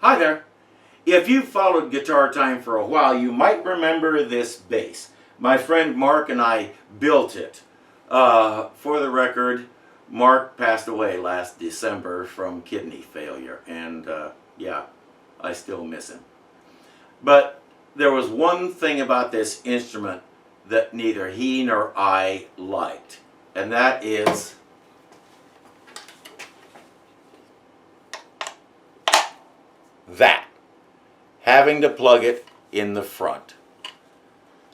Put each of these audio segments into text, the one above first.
Hi there. If you've followed Guitar Time for a while, you might remember this bass. My friend Mark and I built it. For the record, Mark passed away last December from kidney failure, and yeah, I still miss him. But there was one thing about this instrument that neither he nor I liked, and that is that, having to plug it in the front.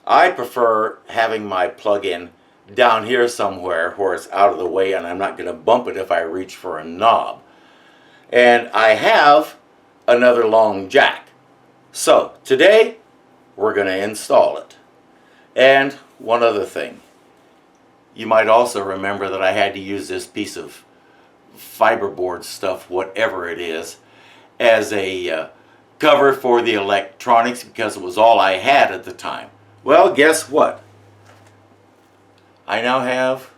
I prefer having my plug-in down here somewhere where it's out of the way and I'm not going to bump it if I reach for a knob. And I have another long jack. So today we're going to install it. And one other thing. You might also remember that I had to use this piece of fiberboard stuff, whatever it is, as a cover for the electronics because it was all I had at the time. Well, guess what? I now have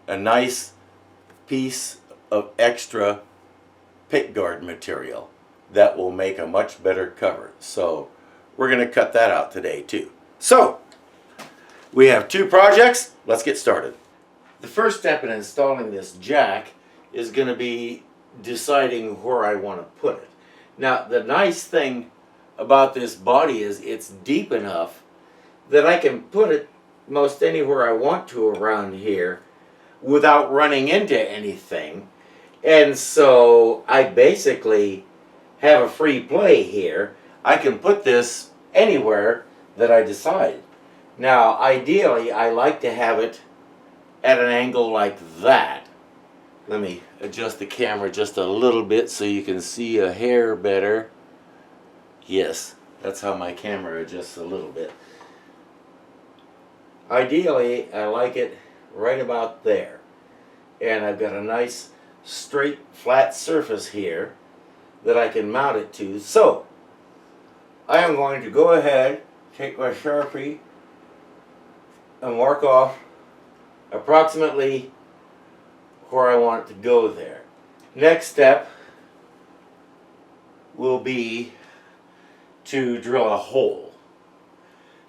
a nice piece of extra pickguard material that will make a much better cover. So we're going to cut that out today too. So we have two projects. Let's get started. The first step in installing this jack is going to be deciding where I want to put it. Now, the nice thing about this body is it's deep enough that I can put it most anywhere I want to around here without running into anything. And so I basically have a free play here. I can put this anywhere that I decide. Now, ideally, I like to have it at an angle like that. Let me adjust the camera just a little bit so you can see a hair better. Yes, that's how my camera adjusts a little bit. Ideally, I like it right about there. And I've got a nice straight flat surface here that I can mount it to. So, I am going to go ahead, take my Sharpie, and mark off approximately where I want it to go there. Next step will be to drill a hole.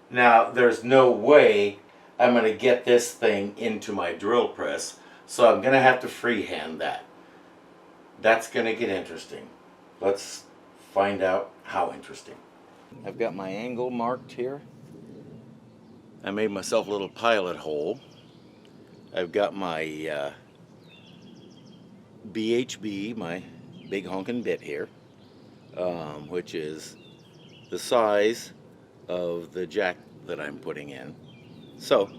Now, there's no way I'm going to get this thing into my drill press, so I'm going to have to freehand that. That's going to get interesting. Let's find out how interesting. I've got my angle marked here. I made myself a little pilot hole. I've got my BHB, my big honkin' bit here, which is the size of the jack that I'm putting in. So,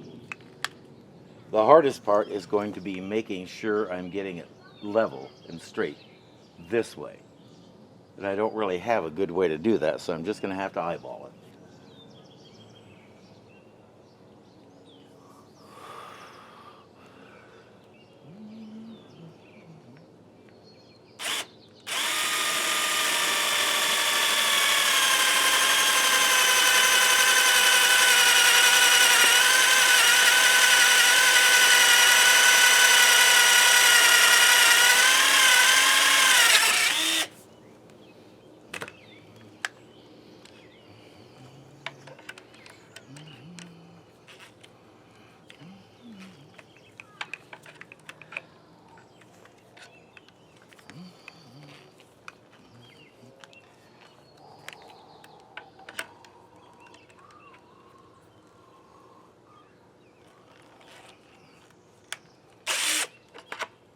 the hardest part is going to be making sure I'm getting it level and straight this way. And I don't really have a good way to do that, so I'm just going to have to eyeball it.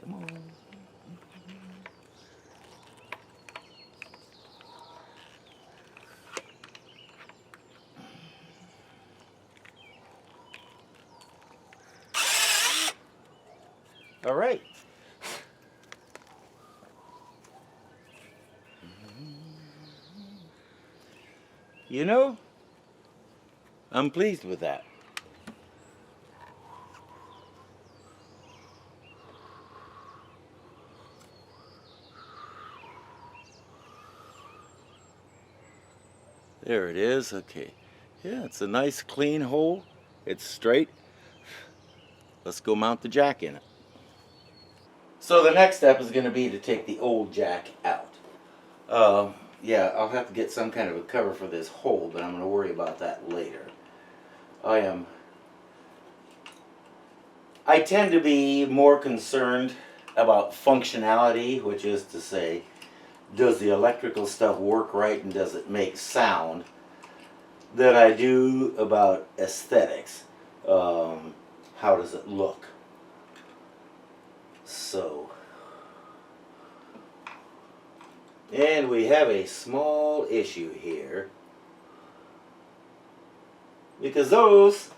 Come on. All right. You know, I'm pleased with that. There it is. Okay. Yeah, it's a nice clean hole. It's straight. Let's go mount the jack in it. So the next step is going to be to take the old jack out. yeah, I'll have to get some kind of a cover for this hole, but I'm going to worry about that later. I tend to be more concerned about functionality, which is to say, does the electrical stuff work right and does it make sound, than I do about aesthetics. How does it look? So, and we have a small issue here, because those,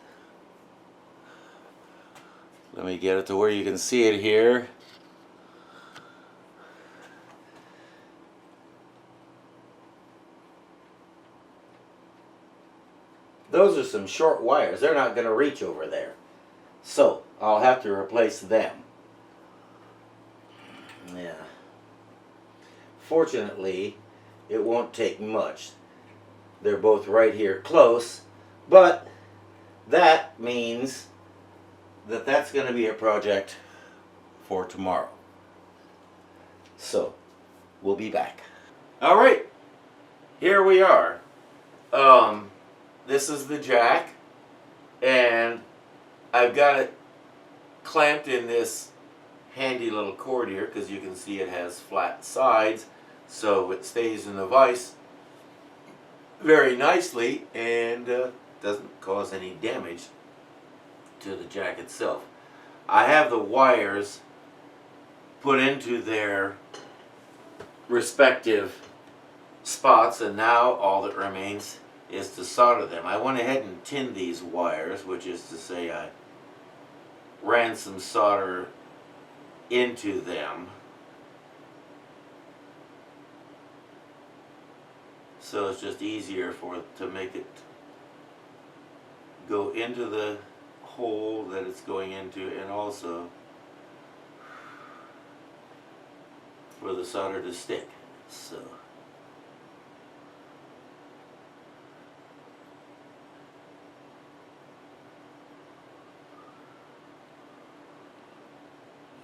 let me get it to where you can see it here. Those are some short wires. They're not going to reach over there. So, I'll have to replace them. Yeah. Fortunately, it won't take much. They're both right here close, but that means that that's going to be a project for tomorrow. So, we'll be back. All right, here we are. This is the jack, and I've got it clamped in this handy little cord here because you can see it has flat sides, so it stays in the vise very nicely and doesn't cause any damage to the jack itself. I have the wires put into their respective spots, and now all that remains is to solder them. I went ahead and tinned these wires, which is to say I ran some solder into them. So it's just easier to make it go into the hole that it's going into, and also for the solder to stick. So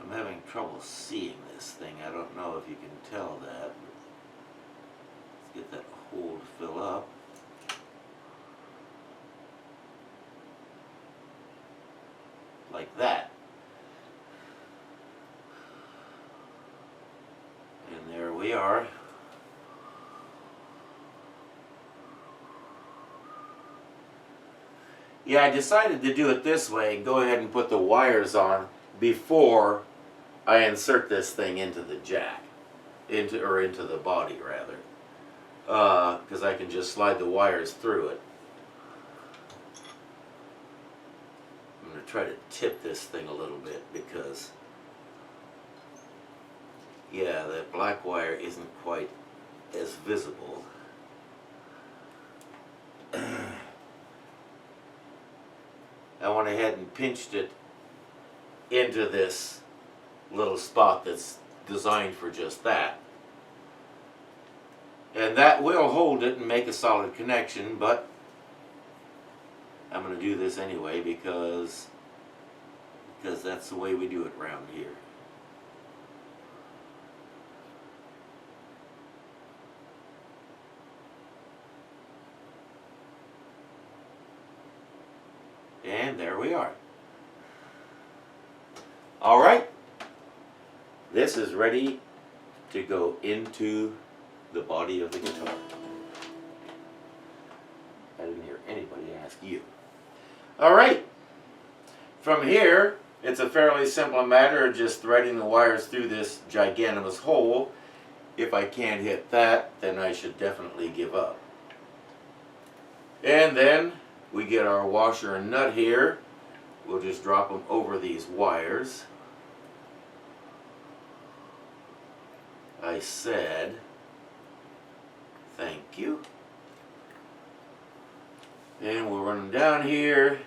I'm having trouble seeing this thing. I don't know if you can tell that. Let's get that hole to fill up. Like that. And there we are. Yeah, I decided to do it this way and go ahead and put the wires on before I insert this thing into the jack, into the body rather, because I can just slide the wires through it. I'm going to try to tip this thing a little bit because, yeah, that black wire isn't quite as visible. I went ahead and pinched it into this little spot that's designed for just that. And that will hold it and make a solid connection, but I'm going to do this anyway because that's the way we do it around here. And there we are. All right. This is ready to go into the body of the guitar. I didn't hear anybody ask you. All right. From here, it's a fairly simple matter of just threading the wires through this giganimous hole. If I can't hit that, then I should definitely give up. And then we get our washer and nut here. We'll just drop them over these wires. I said, thank you. And we'll run them down here.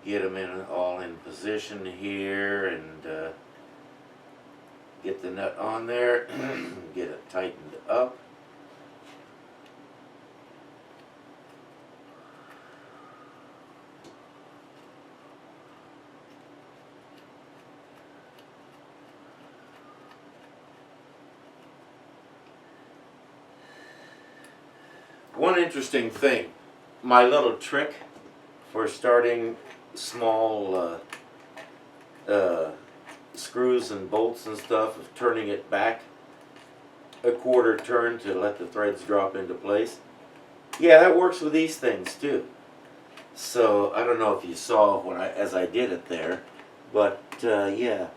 Get them all in position here, and get the nut on there. Get it tightened up. One interesting thing, my little trick for starting small screws and bolts and stuff, of turning it back a quarter turn to let the threads drop into place. Yeah, that works with these things too. So I don't know if you saw when as I did it there, but yeah,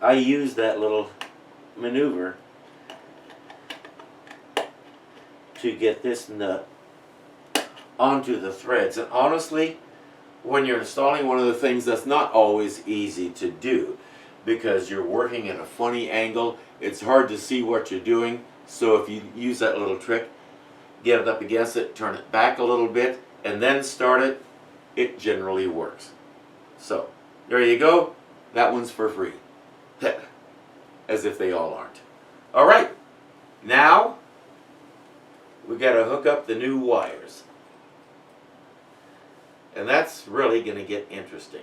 I used that little maneuver to get this nut onto the threads. And honestly, when you're installing one of the things, that's not always easy to do because you're working at a funny angle. It's hard to see what you're doing. So if you use that little trick, get it up against it, turn it back a little bit, and then start it, it generally works. So there you go. That one's for free. As if they all aren't. All right. Now we got to hook up the new wires. And that's really going to get interesting.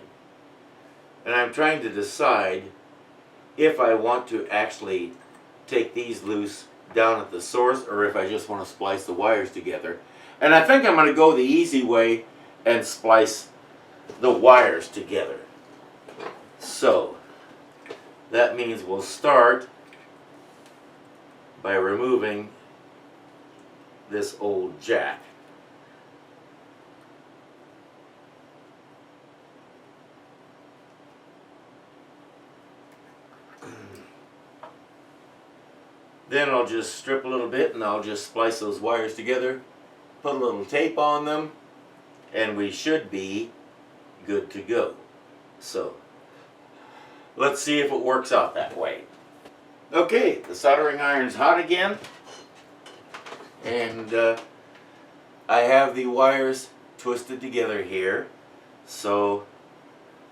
And I'm trying to decide if I want to actually take these loose down at the source or if I just want to splice the wires together. And I think I'm going to go the easy way and splice the wires together. So that means we'll start by removing this old jack. Then I'll just strip a little bit and I'll just splice those wires together, put a little tape on them, and we should be good to go. So let's see if it works out that way. Okay, the soldering iron's hot again, and I have the wires twisted together here, so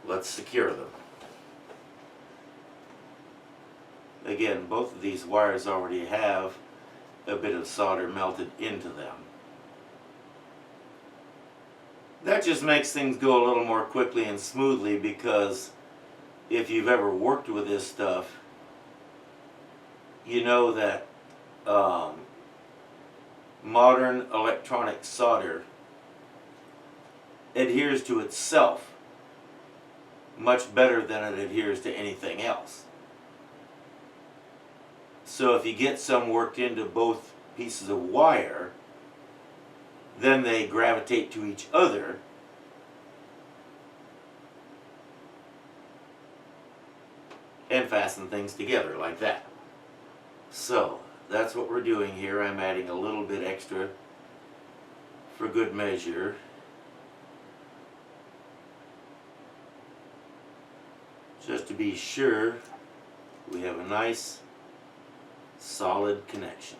let's secure them. Again, both of these wires already have a bit of solder melted into them. That just makes things go a little more quickly and smoothly, because if you've ever worked with this stuff, you know that modern electronic solder adheres to itself much better than it adheres to anything else. So if you get some worked into both pieces of wire, then they gravitate to each other, and fasten things together like that. So that's what we're doing here. I'm adding a little bit extra for good measure. Just to be sure we have a nice solid connection.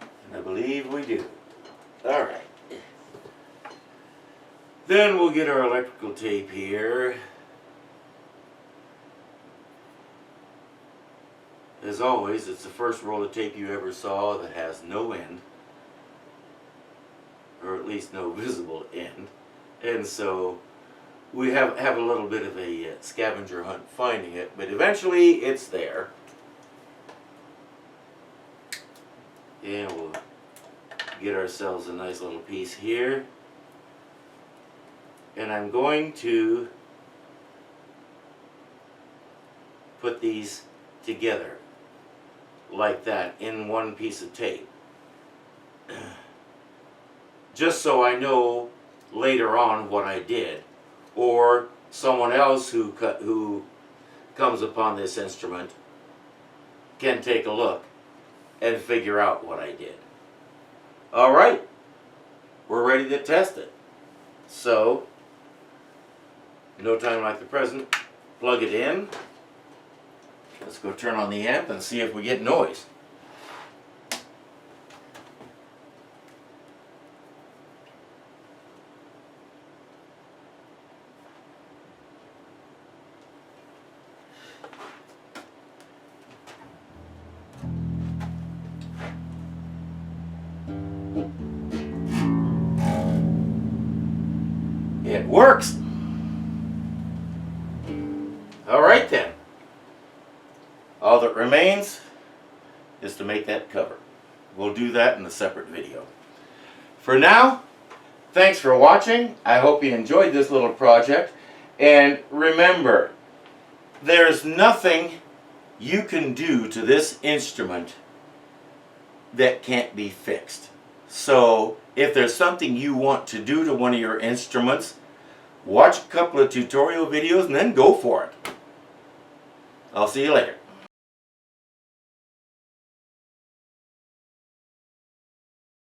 And I believe we do. Alright. Then we'll get our electrical tape here. As always, it's the first roll of tape you ever saw that has no end, or at least no visible end. And so we have a little bit of a scavenger hunt finding it, but eventually it's there. And we'll get ourselves a nice little piece here. And I'm going to put these together like that in one piece of tape. Just so I know later on what I did, or someone else who comes upon this instrument can take a look and figure out what I did. Alright, we're ready to test it. So, no time like the present, plug it in. Let's go turn on the amp and see if we get noise. It works! Alright then. All that remains is to make that cover. we'll do that in a separate video. For now, thanks for watching. I hope you enjoyed this little project. And remember, there's nothing you can do to this instrument that can't be fixed. So if there's something you want to do to one of your instruments, watch a couple of tutorial videos and then go for it. I'll see you later.